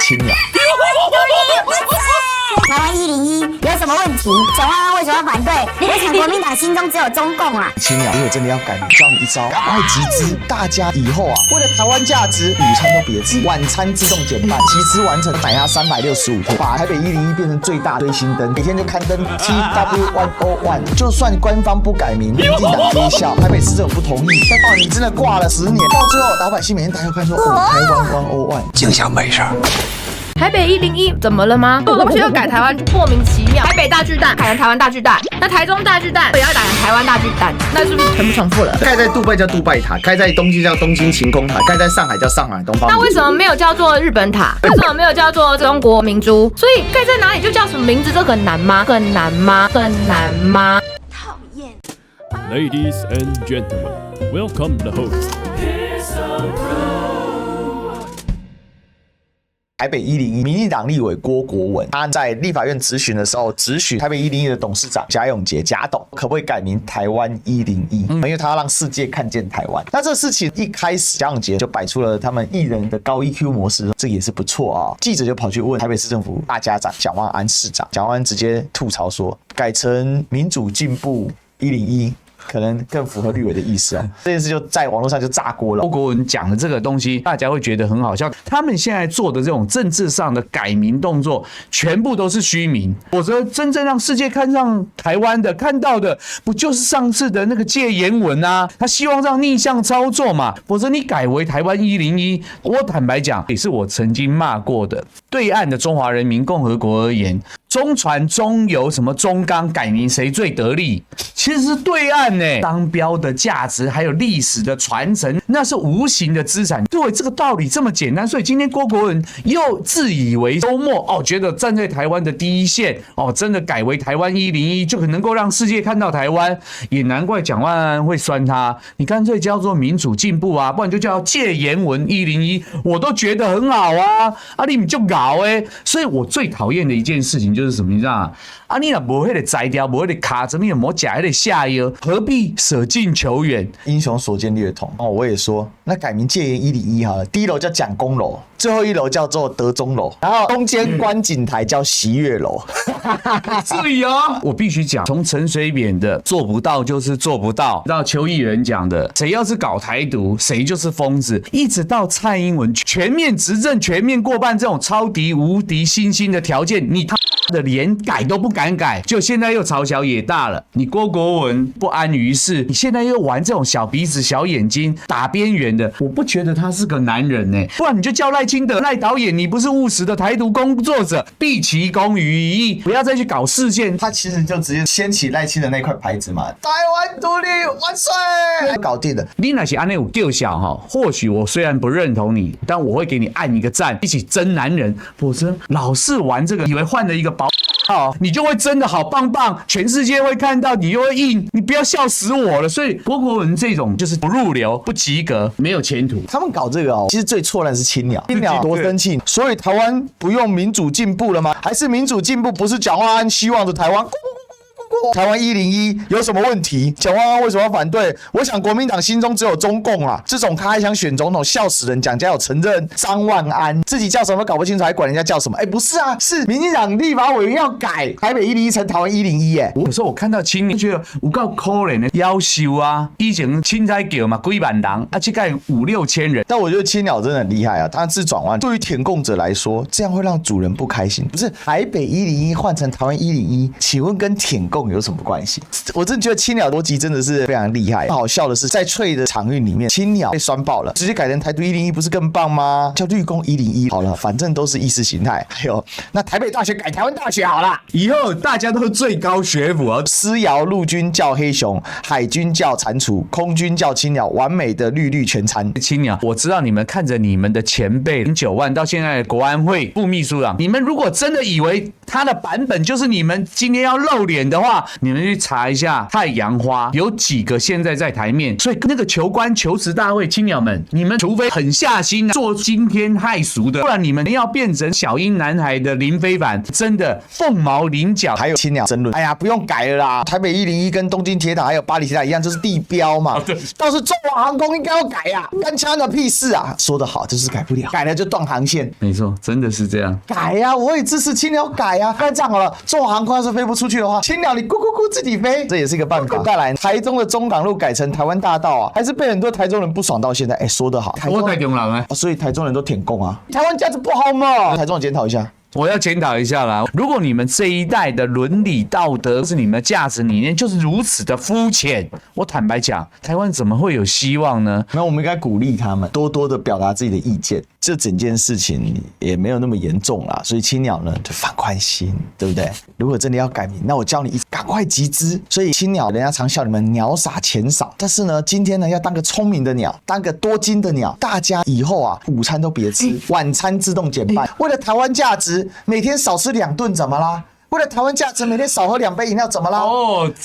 青鸟。台湾101有什么问题？蒋万安为什么要反对？我想国民党心中只有中共啊。青鸟，如果真的要改名，教你一招，赶快集资，大家以后啊，为了台湾价值，午餐都别吃，晚餐自动减半，集资完成，买它365天，把台北101变成最大追星灯，每天就刊登 TW101，就算官方不改名，民进党揭晓，台北市政府不同意，但到你真的挂了10年，到最后老百姓每天打开看说，台湾101，净想没事。台北101怎么了吗？这个东西又改台湾，莫名其妙。台北大巨蛋改成台湾大巨蛋，那台中大巨蛋也要改成台湾大巨蛋，那是不是全部重复了？盖在杜拜叫杜拜塔，盖在东京叫东京晴空塔，盖在上海叫上海东方。那为什么没有叫做日本塔？为什么没有叫做中国明珠？所以盖在哪里就叫什么名字，这很难吗？很难吗？很难吗？讨厌。Ladies and gentlemen, welcome the host. 台北101民进党立委郭国文，他在立法院质询的时候，质询台北101的董事长贾永杰贾董，可不可以改名台湾101？因为他要让世界看见台湾。那这事情一开始，贾永杰就摆出了他们艺人的高 EQ 模式，这也是不错啊。记者就跑去问台北市政府大家长蒋万安市长，蒋万安直接吐槽说，改成民主进步101。可能更符合绿委的意思啊，这件事就在网络上就炸锅了。郭国文讲的这个东西，大家会觉得很好笑。他们现在做的这种政治上的改名动作，全部都是虚名。否则，真正让世界看上台湾的、看到的，不就是上次的那个戒严文啊？他希望让逆向操作嘛。否则你改为台湾101，我坦白讲，也是我曾经骂过的。对岸的中华人民共和国而言，中船、中油、什么中钢改名谁最得利？其实是对岸呢，商标的价值还有历史的传承，那是无形的资产。对，这个道理这么简单，所以今天郭国文又自以为周末觉得站在台湾的第一线真的改为台湾101就能够让世界看到台湾，也难怪蒋万安会酸他。你干脆叫做民主进步啊，不然就叫戒严文101，我都觉得很好啊。你们就搞所以我最讨厌的一件事情就是什么，你知道吗？你若无迄个摘掉，无迄个卡，怎么也无假迄个下药，何必舍近求远？英雄所见略同我也说，那改名戒严101好了，第一楼叫蒋公楼，最后一楼叫做德中楼，然后中间观景台叫喜悦楼。注意我必须讲，从陈水扁的做不到就是做不到，到邱毅人讲的，谁要是搞台独，谁就是疯子，一直到蔡英文全面执政、全面过半这种超敌无敌新兴的条件，你的连改都不敢改，就现在又朝小野大了。你郭国文不安于世，你现在又玩这种小鼻子小眼睛打边缘的，我不觉得他是个男人不然你就叫赖清德赖导演，你不是务实的台独工作者，毕其功于一役，不要再去搞事件。他其实就直接掀起赖清的那块牌子嘛，台湾独立万岁，搞定了。你若是安尼有救小或许我虽然不认同你，但我会给你按一个赞，一起真男人。否则老是玩这个，以为换了一个宝你就会真的好棒棒，全世界会看到，你又会硬，你不要笑死我了。所以郭国文这种就是不入流、不及格、没有前途。他们搞这个其实最错的是青鸟，青鸟多生气。所以台湾不用民主进步了吗？还是民主进步不是蒋万安希望的台湾？台湾101有什么问题？蒋万安为什么要反对？我想国民党心中只有中共啊！这种他还想选总统，笑死人！蒋家有承认张万安自己叫什么搞不清楚，还管人家叫什么？不是啊，是民进党立法委员要改台北101成台湾101有时候我看到青年觉得有够可怜的，夭寿啊！以前青菜叫嘛几万人，这个5、6千人。但我觉得青鸟真的很厉害啊！他自转弯，对于舔共者来说，这样会让主人不开心。不是台北101换成台湾101，请问跟舔共有什么关系？我真的觉得青鸟逻辑真的是非常厉害。好笑的是，在脆的场域里面，青鸟被酸爆了，直接改成台独101，不是更棒吗？叫绿共101好了，反正都是意识形态。还有，那台北大学改台湾大学好了，以后大家都是最高学府啊！思瑶陆军叫黑熊，海军叫蟾蜍，空军叫青鸟，完美的绿绿全餐。青鸟，我知道你们看着你们的前辈09万到现在的国安会副秘书长，你们如果真的以为他的版本就是你们今天要露脸的话，话，你们去查一下太阳花有几个现在在台面，所以那个求官求职大会，青鸟们，你们除非狠下心做惊天骇俗的，不然你们要变成小英男孩的林非凡，真的凤毛麟角。还有青鸟争论，哎呀，不用改了啦，台北101跟东京铁塔还有巴黎铁塔一样，就是地标嘛。倒是中华航空应该要改呀，干枪的屁事啊！说得好，就是改不了，改了就断航线。没错，真的是这样。改呀，我也支持青鸟改呀。那这样好了，中华航空要是飞不出去的话，青鸟你咕咕咕自己飞，这也是一个办法。再来，台中的中港路改成台湾大道啊，还是被很多台中人不爽到现在。哎，说得好，我台中人啊，所以台中人都舔共啊，台湾价值不好嘛？台中人检讨一下。我要检讨一下啦！如果你们这一代的伦理道德是你们的价值理念就是如此的肤浅，我坦白讲，台湾怎么会有希望呢？那我们应该鼓励他们多多的表达自己的意见。这整件事情也没有那么严重啦，所以青鸟呢就放宽心，对不对？如果真的要改名，那我教你赶快集资。所以青鸟人家常笑你们鸟傻钱少，但是呢，今天呢要当个聪明的鸟，当个多金的鸟。大家以后啊，午餐都别吃，晚餐自动减半。为了台湾价值，每天少吃2顿怎么啦？为了台湾价值，每天少喝2杯饮料怎么啦？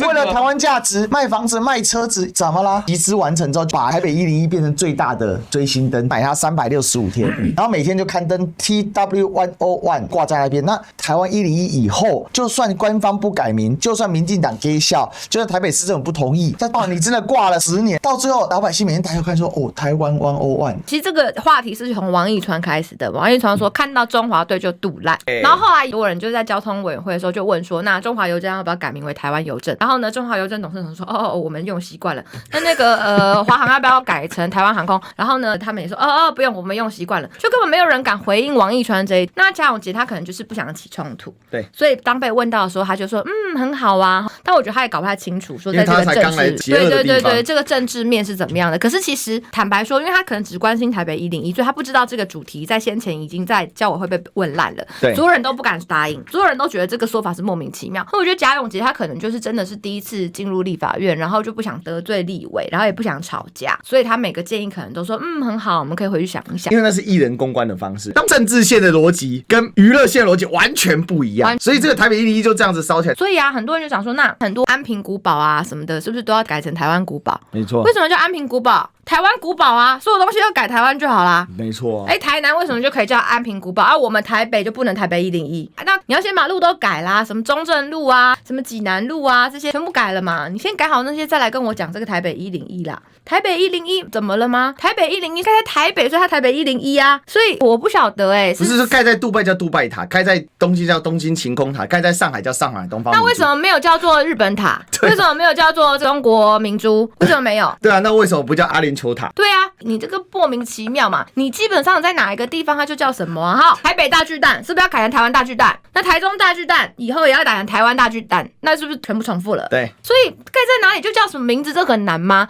为了台湾价值，卖房子卖车子怎么啦？集资完成之后，把台北101变成最大的追星灯，买它365天，然后每天就刊登 TW101 挂在那边。那台湾101以后，就算官方不改名，就算民进党给笑，就算台北市政府不同意，但你真的挂了10年，到最后老百姓每天抬头看说，哦，台湾101。其实这个话题是从王一川开始的，王一川说看到中华队就赌烂，然后后来有人就在交通委员会的时候就问说，那中华邮政要不要改名为台湾邮政？然后呢，中华邮政董事长说，我们用习惯了。那个华航要不要改成台湾航空？然后呢，他们也说，不用，我们用习惯了。就根本没有人敢回应王一川这一。那贾永杰他可能就是不想起冲突，对，所以当被问到的时候，他就说，很好啊。但我觉得他也搞不太清楚，说在这个政治，对，这个政治面是怎么样的。可是其实坦白说，因为他可能只关心台北101，所以他不知道这个主题在先前已经在教委会被问烂了，对，所有人都不敢答应，所有人都觉得这个说法是莫名其妙。那我觉得贾永杰他可能就是真的是第一次进入立法院，然后就不想得罪立委，然后也不想吵架，所以他每个建议可能都说很好，我们可以回去想一想。因为那是艺人公关的方式，政治线的逻辑跟娱乐线的逻辑完全不一样，所以这个台北101就这样子烧起来。所以啊，很多人就讲说，那很多安平古堡啊什么的，是不是都要改成台湾古堡？没错。为什么叫安平古堡？台湾古堡啊，所有东西要改台湾就好啦。没错。台南为什么就可以叫安平古堡，我们台北就不能台北101？那你要先把路都改啦，什么中正路啊，什么济南路啊，这些全部改了嘛？你先改好那些，再来跟我讲这个台北101啦。台北101怎么了吗？台北101盖在台北，所以它台北101啊。所以我不晓得不是说盖在杜拜叫杜拜塔，盖在东京叫东京晴空塔，盖在上海叫上海东方明珠。那为什么没有叫做日本塔？为什么没有叫做中国明珠？为什么没有？对啊，那为什么不叫阿联酋塔？对啊，你这个莫名其妙嘛！你基本上在哪一个地方它就叫什么啊？好，台北大巨蛋是不是要改成台湾大巨蛋？那台中大巨蛋以后也要改成台湾大巨蛋，那是不是全部重复了？对，所以盖在哪里就叫什么名字，这很难吗？